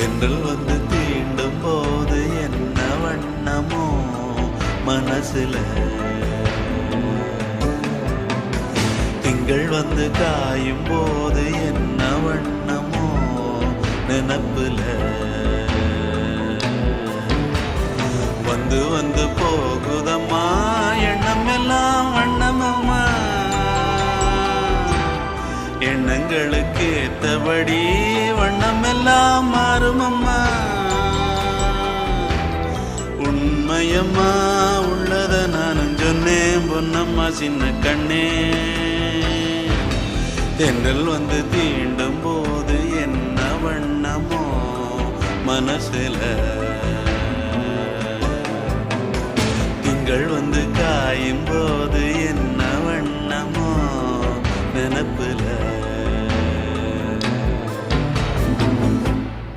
தென்றல் வந்து தீண்டும் போது என்ன வண்ணமோ மனசுல, திங்கள் வந்து காயும் போது என்ன வண்ணமோ நினப்புல, வந்து வந்து போகுதம்மா எண்ணம் எல்லாம் வண்ணமம்மா, எண்ணங்களுக்கு ஏத்தபடி வண்ணம் எல்லாம் மாறுமம்மா. உண்மையம்மா உள்ளத நானும் சொன்னேன் பொன்னம்மா சின்ன கண்ணே, தென்றல் வந்து தீண்டும் போது என்ன வண்ணமோ மனசுல, திங்கள் வந்து காயும் போது என்ன வண்ணமோ நினப்புல.